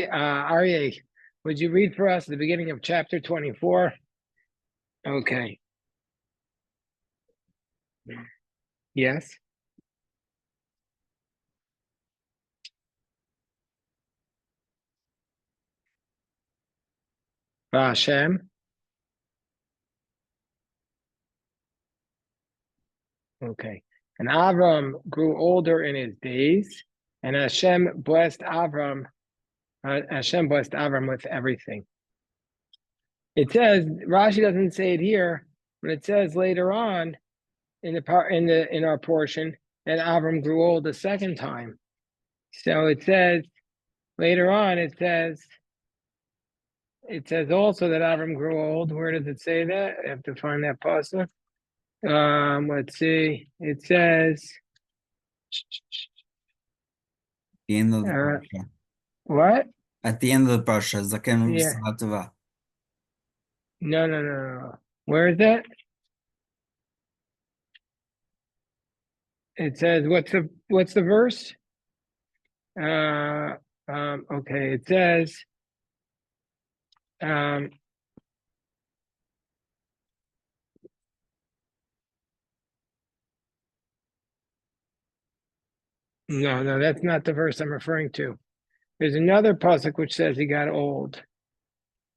Aryeh, would you read for us the beginning of chapter 24? Okay. Yes. Hashem. Okay. And Avram grew older in his days, and Hashem blessed Avram. Hashem blessed Avram with everything. It says Rashi doesn't say it here, but it says later on in our portion that Avram grew old a second time. So it says later on. It says also that Avram grew old. Where does it say that? I have to find that passage. Let's see. It says the end of the parsha. What? At the end of the parsha, Zaken Yeah. No. Where is that? It says what's the verse? Okay. It says No, that's not the verse I'm referring to. There's another pasuk which says he got old,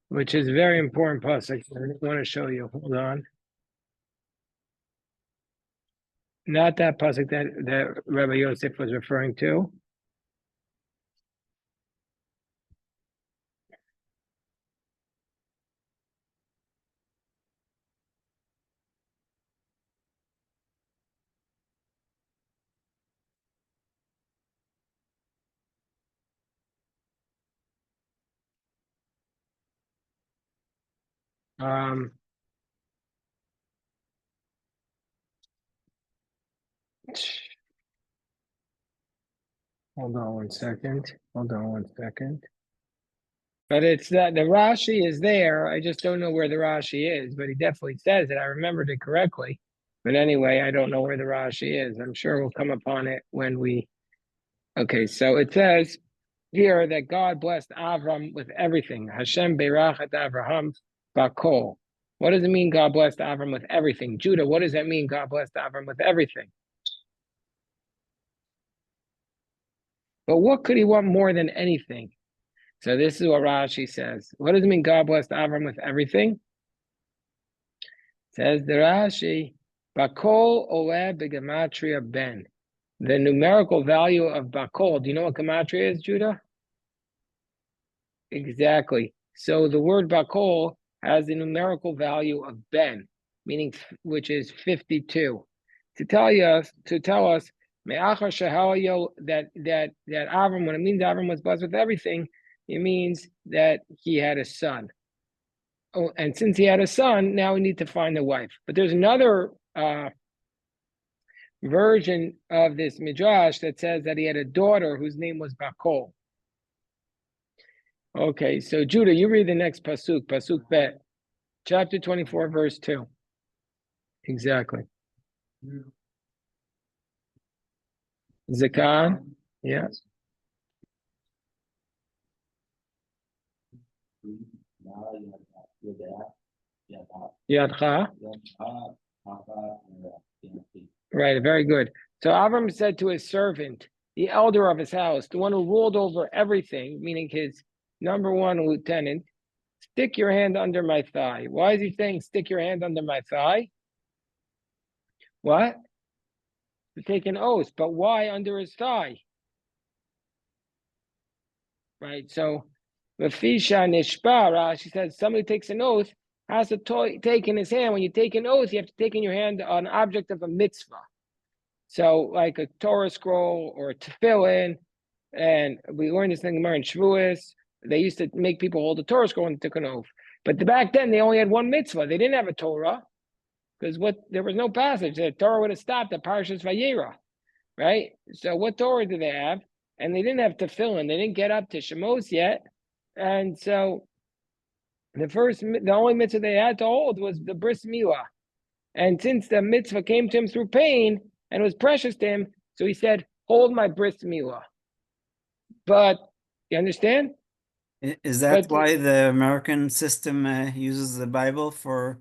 which is a very important pasuk. I want to show you. Hold on. Not that pasuk that Rabbi Yosef was referring to. Hold on one second. But it's that the Rashi is there. I just don't know where the Rashi is, but he definitely says it. I remembered it correctly. But anyway, I don't know where the Rashi is. I'm sure we'll come upon it when we. Okay, so it says here that God blessed Avram with everything. Hashem berachat Avraham bakol. What does it mean God blessed Avram with everything? Judah, what does that mean God blessed Avram with everything? But what could he want more than anything? So this is what Rashi says. What does it mean God blessed Avram with everything? Says the Rashi, Bakol Oleh B'Gematria Ben. The numerical value of Bakol, do you know what Gematria is, Judah? Exactly. So the word Bakol has the numerical value of Ben, meaning which is 52. To tell us Me'achar Shahayo that Avram, when it means Avram was blessed with everything, it means that he had a son. Oh, and since he had a son, now we need to find a wife. But there's another version of this midrash that says that he had a daughter whose name was Bakol. Okay, so Judah, you read the next pasuk bet, chapter 24, verse 2. Exactly. Zakan, yes. Yadcha. Right, very good. So Avram said to his servant, the elder of his house, the one who ruled over everything, meaning his number one lieutenant, stick your hand under my thigh. Why is he saying stick your hand under my thigh? What? To take an oath, but why under his thigh? Right, so Lafisha Nishbara, she says somebody takes an oath, has to take in his hand. When you take an oath, you have to take in your hand an object of a mitzvah. So like a Torah scroll or a tefillin, and we learned this thing in Shavuos. They used to make people hold a Torah scroll when they took an oath. But back then, they only had one mitzvah. They didn't have a Torah because there was no passage. The Torah would have stopped at Parshas Vayera, right? So what Torah did they have? And they didn't have tefillin. They didn't get up to Shemos yet. And so the only mitzvah they had to hold was the bris milah. And since the mitzvah came to him through pain and was precious to him, so he said, hold my bris milah. But you understand? Is that But why the American system uses the Bible for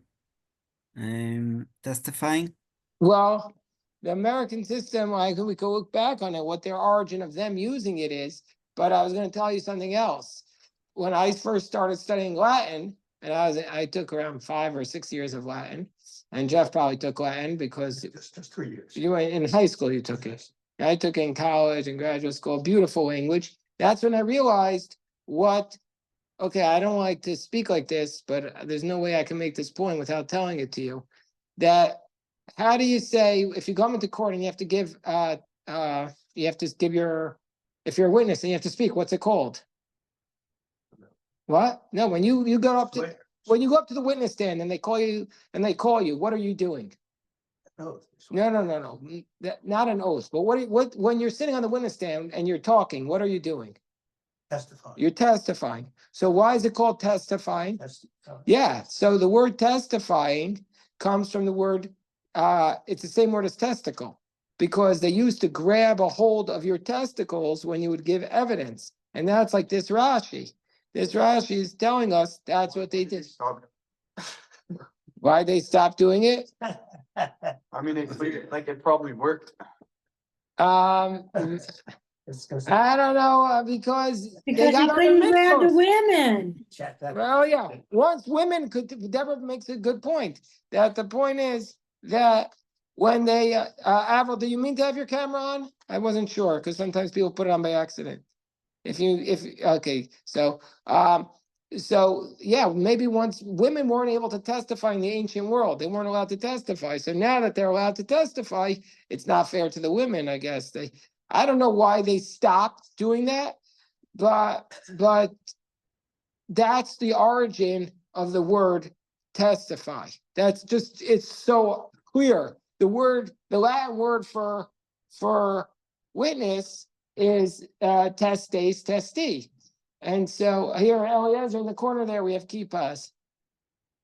testifying? well, the American system, we could look back on it, what their origin of them using it is. But I was going to tell you something else. When I first started studying Latin, and I took around 5 or 6 years of Latin, and Jeff probably took Latin because Just 3 years. you were in high school. You took it. I took it in college and graduate school. Beautiful language. That's when I realized what. Okay, I don't like to speak like this, but there's no way I can make this point without telling it to you. That how do you say if you come into court and you have to give you have to give your if you're a witness and you have to speak, what's it called? What? No, when you go up to when you go up to the witness stand and they call you, what are you doing? No. No. Not an oath, but what when you're sitting on the witness stand and you're talking, what are you doing? Testifying. You're testifying. So why is it called testifying? Testifying. Yeah. So the word testifying comes from the word, it's the same word as testicle, because they used to grab a hold of your testicles when you would give evidence. And that's like this Rashi. This Rashi is telling us that's what they did. Why they stopped doing it? I mean, it probably worked. I don't know, because they Because he got couldn't other grab the mitzvos. women. Well, yeah, once women could, Deborah makes a good point, that the point is that when they, Avril, do you mean to have your camera on? I wasn't sure, because sometimes people put it on by accident. Okay, so yeah, maybe once women weren't able to testify in the ancient world, they weren't allowed to testify. So now that they're allowed to testify, it's not fair to the women, I guess. I don't know why they stopped doing that, but that's the origin of the word testify. That's just, it's so clear. The Latin word for witness is testes testi. And so here, Eliezer, in the corner there, we have kippas.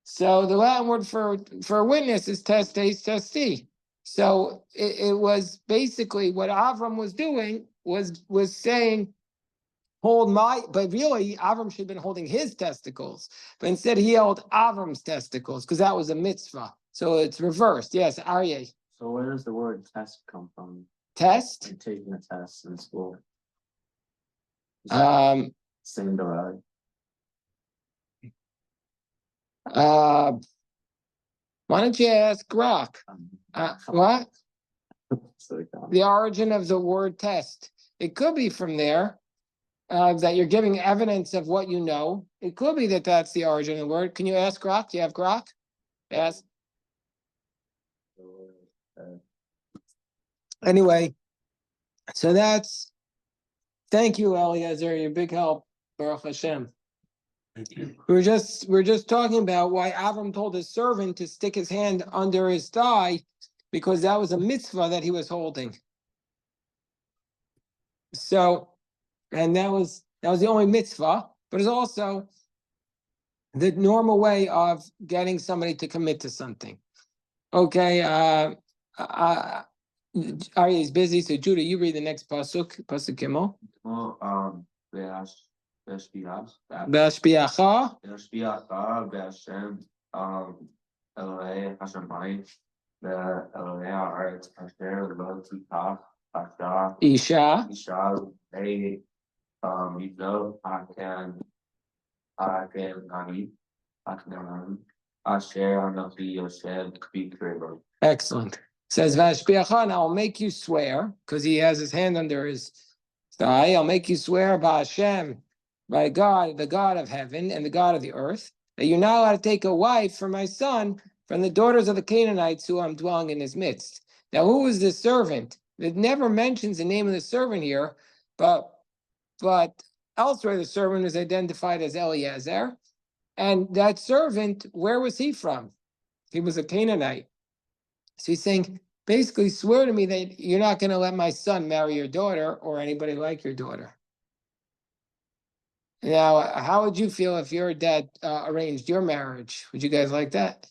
So the Latin word for witness is testes testi. So it was basically what Avram was doing was saying, but really Avram should have been holding his testicles, but instead he held Avram's testicles because that was a mitzvah. So it's reversed. Yes, Aryeh. So where does the word test come from? Test? Like taking a test in school. Why Same derived. don't you ask Grok? What? So, The origin of the word test. It could be from there. That you're giving evidence of what you know. It could be that that's the origin of the word. Can you ask Grok? Do you have Grok? Yes. Anyway, so thank you, Eliezer. You're a big help. Baruch Hashem. We're just talking about why Avram told his servant to stick his hand under his thigh, because that was a mitzvah that he was holding. So, and that was the only mitzvah, but it's also the normal way of getting somebody to commit to something. Okay, Aryeh is busy, so Judah, you read the next pasuk Gimel. Well, B'ashbiacha. B'Hashem, Elokei Hashemayim, Elokei Haaretz, Asher Lo Tikach, Asher, Isha. Hey, Yitzchak, Hakem, Nani, Asher Anochi Yosef B'Kribo. Excellent. Says Vashbiacha, and I'll make you swear, because he has his hand under his thigh. I'll make you swear by Hashem, by God, the God of heaven and the God of the earth, that you're not allowed to take a wife for my son from the daughters of the Canaanites who I'm dwelling in his midst. Now, who is this servant? It never mentions the name of the servant here, but elsewhere the servant is identified as Eliezer. And that servant, where was he from? He was a Canaanite. So he's saying, basically, swear to me that you're not going to let my son marry your daughter or anybody like your daughter. Now, how would you feel if your dad arranged your marriage? Would you guys like that?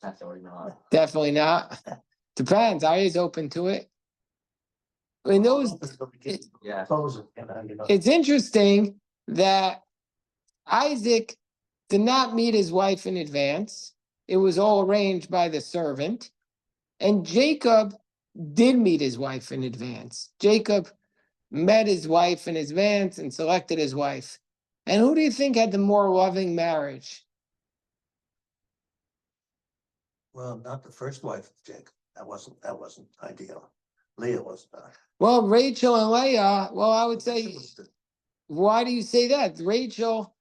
Definitely not. Definitely not. Depends. Arya's open to it. In those, Yeah. it's interesting that Isaac did not meet his wife in advance. It was all arranged by the servant. And Jacob did meet his wife in advance. Jacob met his wife in advance and selected his wife. And who do you think had the more loving marriage? Well, not the first wife of Jacob. That wasn't ideal. Leah was not. Well, Rachel and Leah, well, I would say, why do you say that? Rachel,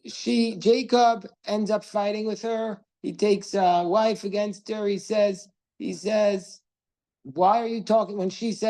Jacob ends up fighting with her. He takes a wife against her. He says, why are you talking when she's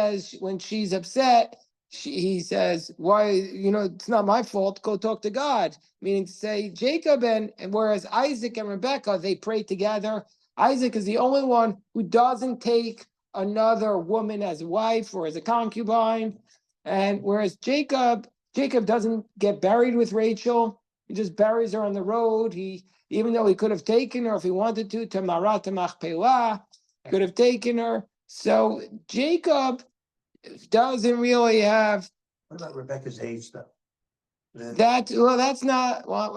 upset? He says, why, it's not my fault. Go talk to God. Meaning to say Jacob and whereas Isaac and Rebecca, they pray together. Isaac is the only one who doesn't take another woman as a wife or as a concubine. And whereas Jacob doesn't get buried with Rachel. He just buries her on the road. Even though he could have taken her if he wanted to Marat Machpelah, could have taken her. So Jacob doesn't really have What about Rebecca's age, though? that. Well, that's not. Well,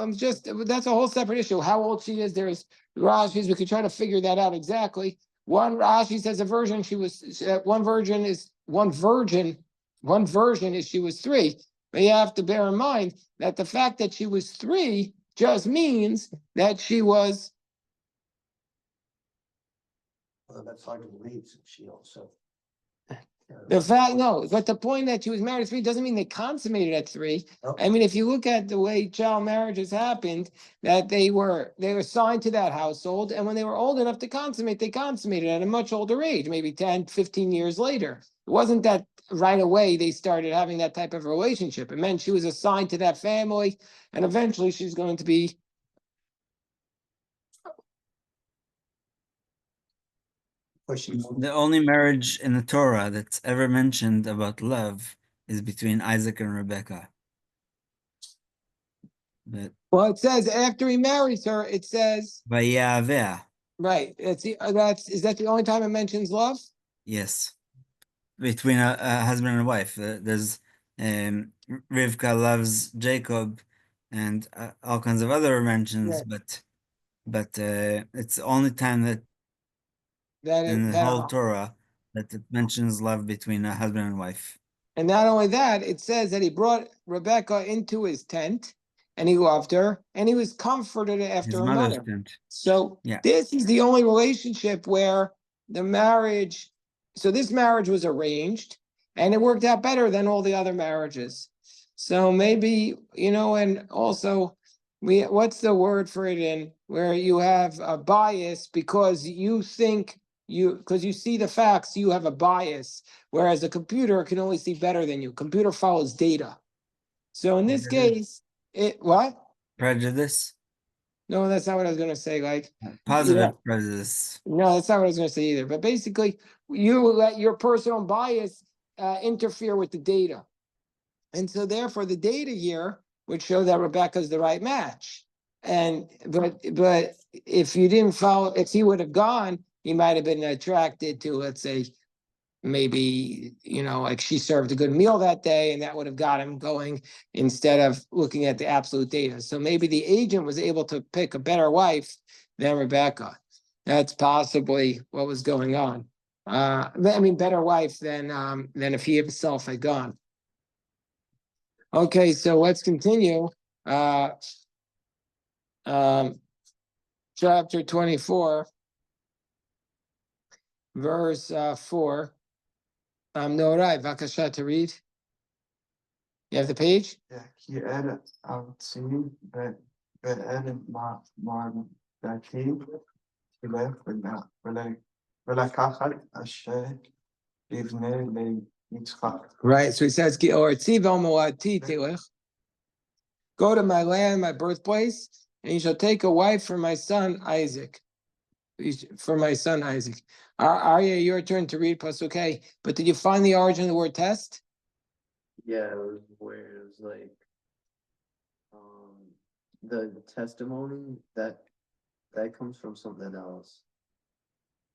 that's a whole separate issue. How old she is? There's Rashi's. We could try to figure that out exactly. One Rashi says a virgin. She was one virgin is one virgin. One version is she was 3. But you have to bear in mind that the fact that she was 3 just means that she was. Well, that's hard to believe, since she also. The fact, no, but the point that she was married at 3 doesn't mean they consummated at 3. Oh. I mean, if you look at the way child marriages happened, that they were assigned to that household, and when they were old enough to consummate, they consummated at a much older age, maybe 10, 15 years later. It wasn't that right away they started having that type of relationship. It meant she was assigned to that family, and eventually she's going to be. The only marriage in the Torah that's ever mentioned about love is between Isaac and Rebecca. But Well, it says after he marries her, it says Vayaveh, right. Is that the only time it mentions love? yes, between a husband and wife. There's Rivka loves Jacob, and all kinds of other mentions, Right. but it's the only time that in the whole Torah that it mentions love between a husband and wife. And not only that, it says that he brought Rebecca into his tent and he loved her and he was comforted after His her mother's mother. tent. So Yeah. this is the only relationship where the marriage, so this marriage was arranged and it worked out better than all the other marriages. So maybe, and also what's the word for it in where you have a bias because you think because you see the facts, you have a bias, whereas a computer can only see better than you. Computer follows data. So in this case, what? Prejudice? No, that's not what I was going to say. Like Positive prejudice. No, that's not what I was going to say either. But basically, you let your personal bias interfere with the data. And so therefore, the data here would show that Rebecca's the right match. But if you didn't follow, if he would have gone, he might have been attracted to, let's say, maybe, like she served a good meal that day and that would have got him going instead of looking at the absolute data. So maybe the agent was able to pick a better wife than Rebecca. That's possibly what was going on. Better wife than if he himself had gone. Okay, so let's continue. Chapter 24, verse 4. Norai, Vakasha to read. You have the page? Yeah, he added seen that added that came ולקחת אשר יבנה ליצחק. Right, so he says, go to my land, my birthplace, and you shall take a wife for my son Isaac. Arya, your turn to read Pasuk. But did you find the origin of the word test? Yeah, it was where it was like the testimony that comes from something else.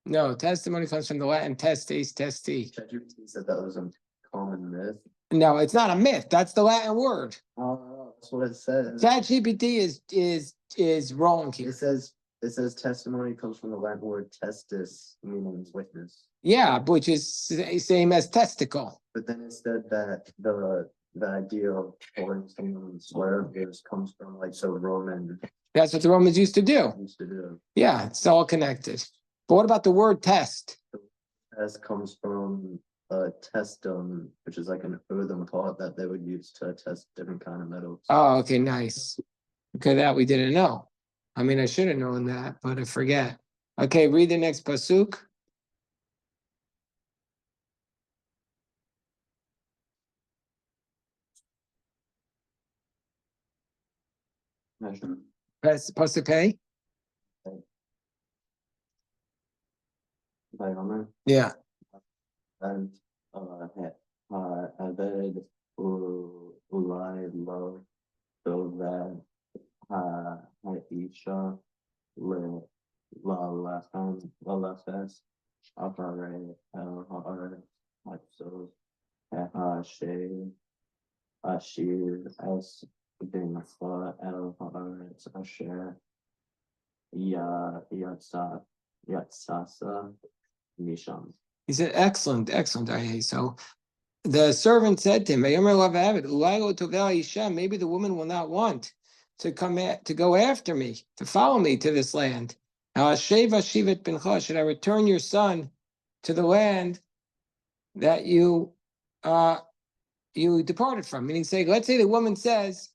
No, testimony comes from the Latin testes, testi. ChatGPT said that was a common myth. No, it's not a myth. That's the Latin word. Oh, That's what it says. ChatGPT is wrong It here. says testimony comes from the Latin word testis, meaning witness. Yeah, which is same as testicle. But then it said that the idea of holding someone's swear comes from like so Roman That's what the Romans used to do. used to do. Yeah, it's all connected. But what about the word test? Test comes from testum, which is like an earthen pot that they would use to test different kind of metals. Oh, okay, nice. Okay, that we didn't know. I mean, I should have known that, but I forget. Okay, read the next pasuk. Pasuk A? Yeah. And Aved Ulai Lo Doved Haisha Lalefes Apare El Haaretz Hatzos She Ashir Es Bimfa El Haaretz Asher Yatsasa Misham. He said, excellent, excellent. So the servant said to him, maybe the woman will not want to to go after me, to follow me to this land. Should I return your son to the land that you departed from? Meaning, let's say the woman says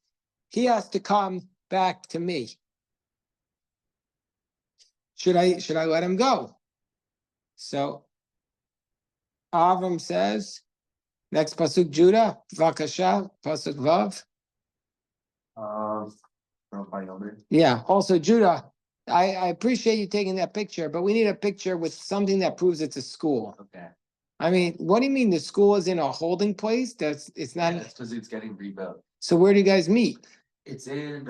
he has to come back to me. Should I let him go? So Avram says, next pasuk Judah, Vakasha, pasuk Vav. Yeah, also Judah, I appreciate you taking that picture, but we need a picture with something that proves it's a school. Okay. I mean, what do you mean the school is in a holding place? It's not. Yeah, because it's getting rebuilt. So where do you guys meet? It's in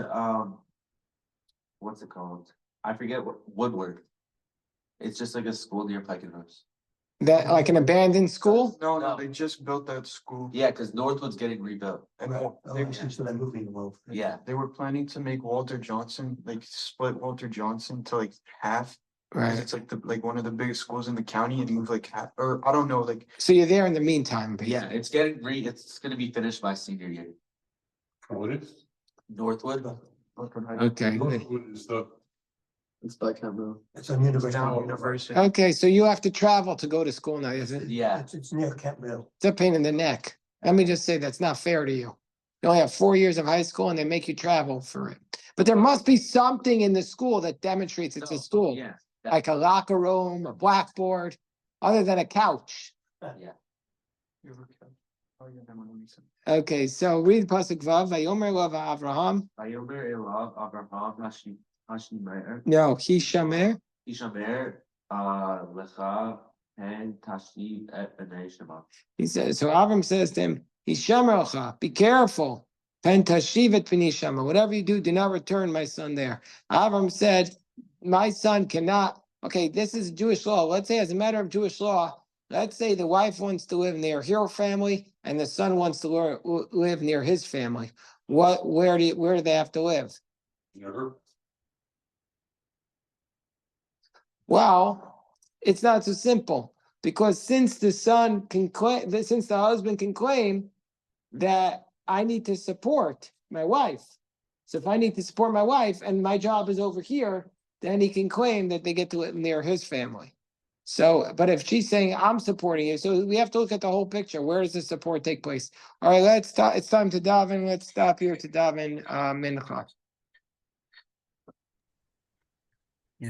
what's it called? I forget what Woodward. It's just like a school near Pike and Rose. That like an abandoned school? No. They just built that school. Yeah, because Northwood's getting rebuilt. And Yeah. they were planning to make Walter Johnson, like split Walter Johnson to like half. 'Cause Right. it's like one of the biggest schools in the county and move like half, or I don't know, like. So you're there in the meantime, Yeah, basically. it's it's gonna be finished by senior year. What is? Northwood. Okay. Northwood is the, It's by Campbell. It's on University. Down University. Okay, so you have to travel to go to school now, isn't it? Yeah. It's near Campbell. It's a pain in the neck. Let me just say that's not fair to you. You only have 4 years of high school and they make you travel for it. But there must be something in the school that demonstrates it's a school, Yeah. like a locker room, a blackboard, other than a couch. Okay, so read pasuk Vav. Vayomer lo Avraham. Vayomer elav Avraham Hashimer. No, Hishamer. Ishamer lecha and tashiv et bnei Shema. He says, so Avram says to him, Hishamer lecha, be careful. Pen tashiv et bnei Shema. Whatever you do not return my son there. Avram said, my son cannot. Okay, this is Jewish law. Let's say, as a matter of Jewish law, let's say the wife wants to live near her family and the son wants to live near his family. Where do they have to live? never, Well, it's not so simple because since the son can claim, since the husband can claim that I need to support my wife. So if I need to support my wife and my job is over here, then he can claim that they get to live near his family. So, but if she's saying I'm supporting you, so we have to look at the whole picture. Where does the support take place? All right, let's stop. It's time to daven. Let's stop here to daven mincha.